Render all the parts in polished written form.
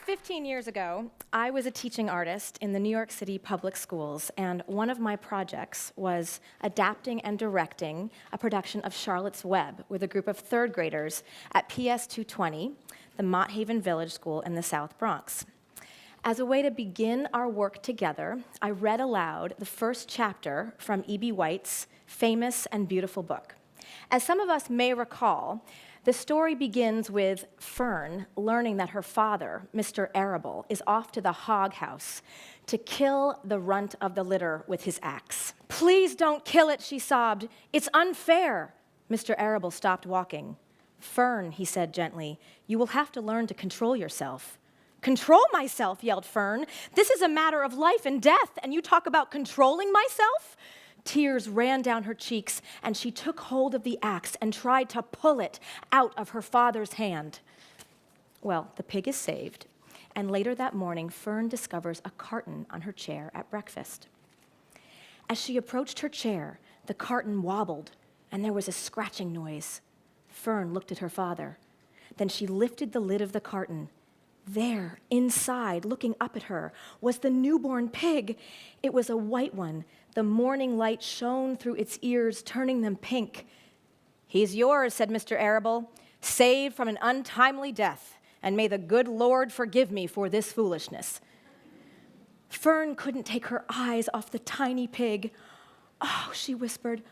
15 years ago, I was a teaching artist in the New York City public schools, and one of my projects was adapting and directing a production of Charlotte's Web with a group of third graders at PS 220, the Mott Haven Village School in the South Bronx. As a way to begin our work together, I read aloud the first chapter from E.B. White's famous and beautiful book. As some of us may recall, the story begins with Fern learning that her father, Mr. Arable, is off to the hog house to kill the runt of the litter with his axe. "Please don't kill it," she sobbed. "It's unfair." Mr. Arable stopped walking. "Fern," he said gently, "you will have to learn to control yourself." "Control myself," yelled Fern. "This is a matter of life and death, and you talk about controlling myself?" Tears ran down her cheeks, and she took hold of the axe and tried to pull it out of her father's hand. Well, the pig is saved, and later that morning, Fern discovers a carton on her chair at breakfast. As she approached her chair, the carton wobbled, and there was a scratching noise. Fern looked at her father. Then she lifted the lid of the carton. There, inside, looking up at her, was the newborn pig. It was a white one. The morning light shone through its ears, turning them pink. "He's yours," said Mr. Arable, "saved from an untimely death, and may the good Lord forgive me for this foolishness." Fern couldn't take her eyes off the tiny pig. "Oh," she whispered,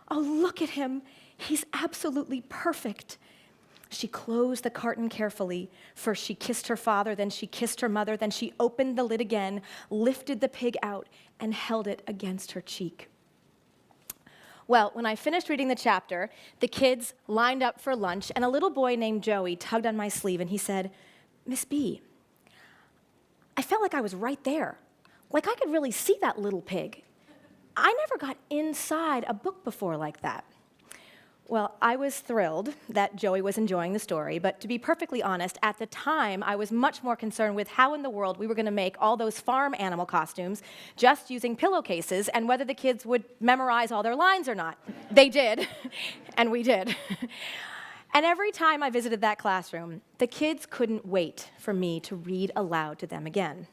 "oh, look at him. He's absolutely perfect." She closed the carton carefully. First she kissed her father, then she kissed her mother, then she opened the lid again, lifted the pig out, and held it against her cheek. Well, when I finished reading the chapter, the kids lined up for lunch, and a little boy named Joey tugged on my sleeve, and he said, "Miss B, I felt like I was right there. Like I could really see that little pig. I never got inside a book before like that." Well, I was thrilled that Joey was enjoying the story, but to be perfectly honest, at the time, I was much more concerned with how in the world we were going to make all those farm animal costumes just using pillowcases and whether the kids would memorize all their lines or not. They did, and we did. And every time I visited that classroom, the kids couldn't wait for me to read aloud to them again.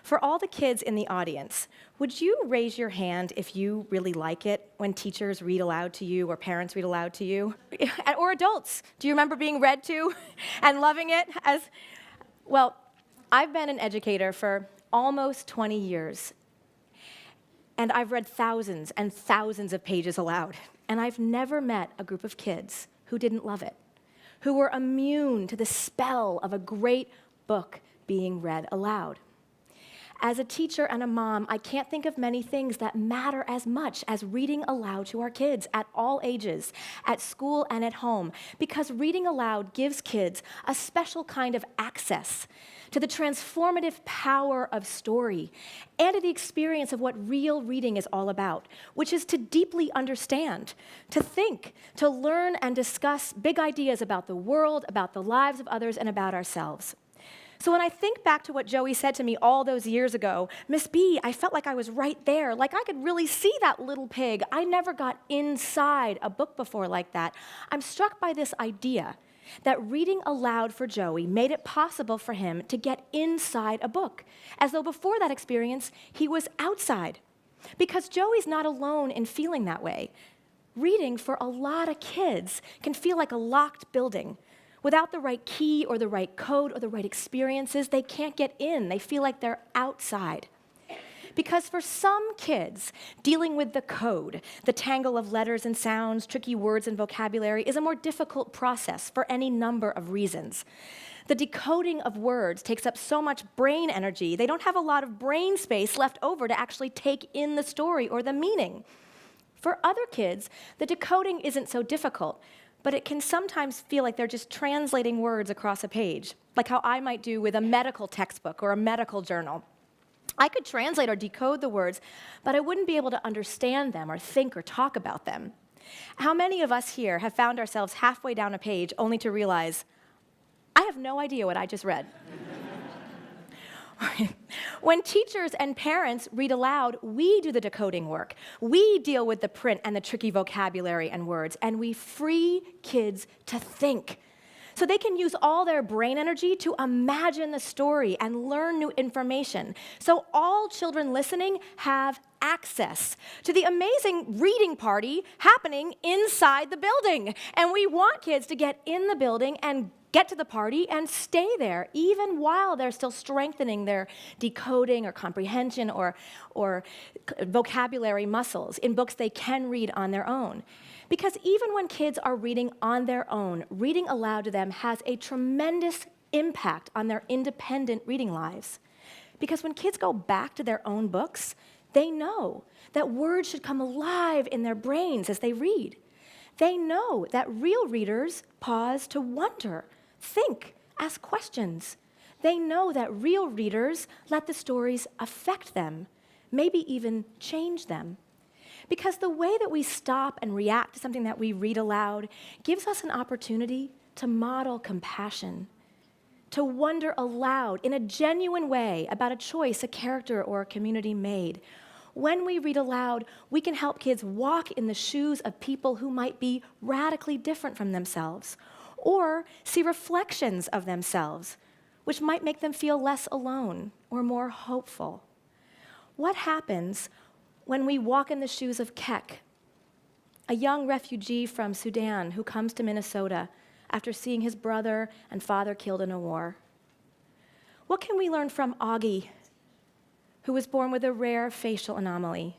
For all the kids in the audience, would you raise your hand if you really like it when teachers read aloud to you or parents read aloud to you? Or adults, do you remember being read to and loving it? Well, I've been an educator for almost 20 years, and I've read thousands and thousands of pages aloud, and I've never met a group of kids who didn't love it, who were immune to the spell of a great book being read aloud. As a teacher and a mom, I can't think of many things that matter as much as reading aloud to our kids at all ages, at school and at home, because reading aloud gives kids a special kind of access to the transformative power of story and to the experience of what real reading is all about, which is to deeply understand, to think, to learn and discuss big ideas about the world, about the lives of others, and about ourselves. So when I think back to what Joey said to me all those years ago, "Miss B, I felt like I was right there, like I could really see that little pig. I never got inside a book before like that." I'm struck by this idea that reading aloud for Joey made it possible for him to get inside a book, as though before that experience, he was outside. Because Joey's not alone in feeling that way. Reading for a lot of kids can feel like a locked building. Without the right key or the right code or the right experiences, they can't get in. They feel like they're outside. Because for some kids, dealing with the code, the tangle of letters and sounds, tricky words and vocabulary, is a more difficult process for any number of reasons. The decoding of words takes up so much brain energy, they don't have a lot of brain space left over to actually take in the story or the meaning. For other kids, the decoding isn't so difficult, but it can sometimes feel like they're just translating words across a page, like how I might do with a medical textbook or a medical journal. I could translate or decode the words, but I wouldn't be able to understand them or think or talk about them. How many of us here have found ourselves halfway down a page only to realize, I have no idea what I just read? When teachers and parents read aloud, we do the decoding work. We deal with the print and the tricky vocabulary and words, and we free kids to think, so they can use all their brain energy to imagine the story and learn new information. So all children listening have access to the amazing reading party happening inside the building. And we want kids to get in the building and get to the party and stay there, even while they're still strengthening their decoding or comprehension or vocabulary muscles in books they can read on their own. Because even when kids are reading on their own, reading aloud to them has a tremendous impact on their independent reading lives. Because when kids go back to their own books, they know that words should come alive in their brains as they read. They know that real readers pause to wonder, think, ask questions. They know that real readers let the stories affect them, maybe even change them. Because the way that we stop and react to something that we read aloud gives us an opportunity to model compassion, to wonder aloud in a genuine way about a choice a character or a community made. When we read aloud, we can help kids walk in the shoes of people who might be radically different from themselves, or see reflections of themselves, which might make them feel less alone or more hopeful. What happens when we walk in the shoes of Kek, a young refugee from Sudan who comes to Minnesota after seeing his brother and father killed in a war? What can we learn from Augie, who was born with a rare facial anomaly?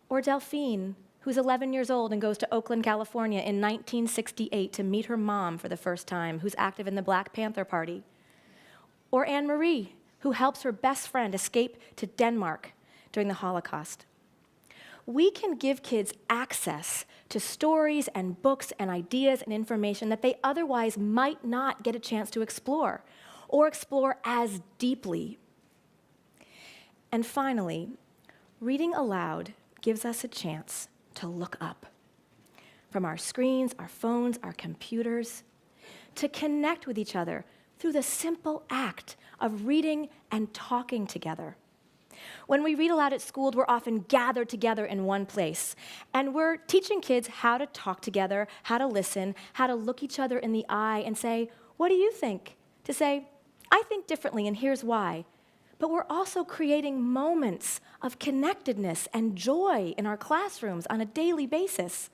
Or Delphine, who's 11 years old and goes to Oakland, California in 1968 to meet her mom for the first time, who's active in the Black Panther Party? Or Anne-Marie, who helps her best friend escape to Denmark during the Holocaust? We can give kids access to stories and books and ideas and information that they otherwise might not get a chance to explore, or explore as deeply. And finally, reading aloud gives us a chance to look up from our screens, our phones, our computers, to connect with each other through the simple act of reading and talking together. When we read aloud at school, we're often gathered together in one place, and we're teaching kids how to talk together, how to listen, how to look each other in the eye and say, "What do you think?" To say, "I think differently, and here's why." But we're also creating moments of connectedness and joy in our classrooms on a daily basis.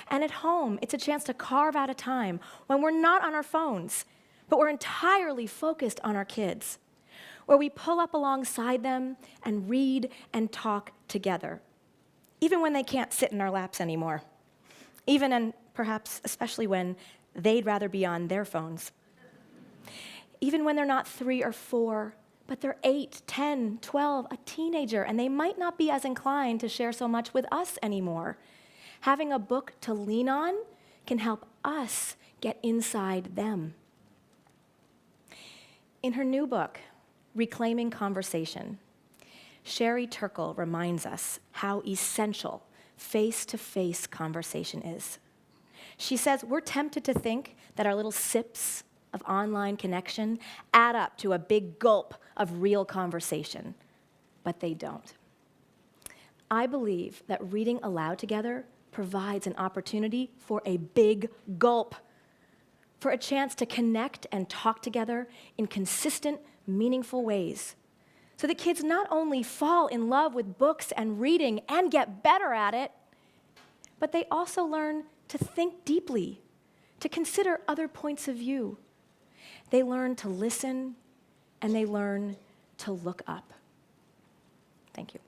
And at home, it's a chance to carve out a time when we're not on our phones, but we're entirely focused on our kids, where we pull up alongside them and read and talk together, even when they can't sit in our laps anymore, even and perhaps especially when they'd rather be on their phones, even when they're not 3 or 4, but they're 8, 10, 12, a teenager, and they might not be as inclined to share so much with us anymore. Having a book to lean on can help us get inside them. In her new book, Reclaiming Conversation, Sherry Turkle reminds us how essential face-to-face conversation is. She says we're tempted to think that our little sips of online connection add up to a big gulp of real conversation, but they don't. I believe that reading aloud together provides an opportunity for a big gulp, for a chance to connect and talk together in consistent, meaningful ways, so that kids not only fall in love with books and reading and get better at it, but they also learn to think deeply, to consider other points of view. They learn to listen, and they learn to look up. Thank you.